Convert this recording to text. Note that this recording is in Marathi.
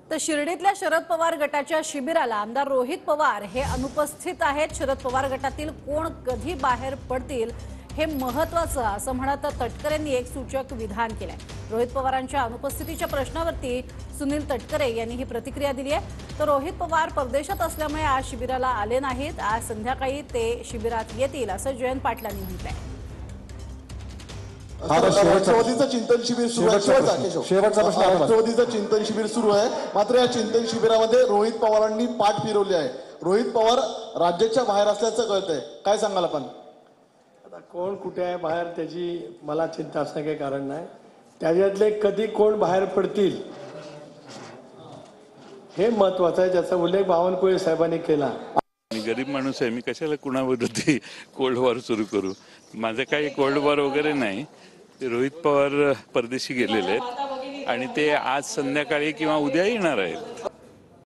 तर शिर्डीतल्या शरद पवार गटाच्या शिबिराला आमदार रोहित पवार हे अनुपस्थित आहेत। शरद पवार गटातील कोण कधी बाहेर पडतील हे महत्त्वाचं असं म्हणत तटकरेंनी एक सूचक विधान केलंय। रोहित पवारांच्या अनुपस्थितीच्या प्रश्नावरती सुनील तटकरे यांनी ही प्रतिक्रिया दिली आहे। तर रोहित पवार परदेशात असल्यामुळे आज शिबिराला आले नाहीत। आज संध्याकाळी ते शिबिरात येतील असं जयंत पाटलांनी म्हटलंय। राष्ट्रवादीचं चिंतन शिबिर सुरू आहे। शेवटचा प्रश्न राष्ट्रवादीचं चिंतन शिबिर सुरू आहे। मात्र या चिंतन शिबिरामध्ये रोहित पवारांनी पाठ फिरवली आहे। रोहित पवार राज्याच्या बाहेर असल्याचं कळतंय, काय सांगाल आपण? आता कोण कुठे आहे बाहेर त्याची मला चिंता असणं काही कारण नाही। त्याच्यातले कधी कोण बाहेर पडतील हे महत्वाचं आहे, ज्याचा उल्लेख बावनकुळे साहेबांनी केला। मी गरीब माणूस आहे, मी कशाला कुणाविरुद्ध कोल्ड वॉर सुरू करू? माझं काही कोल्ड वॉर वगैरे नाही। ते रोहित पवार परदेशी गेलेले आहेत आणि ते आज संध्याकाळी किंवा उद्या येणार आहेत।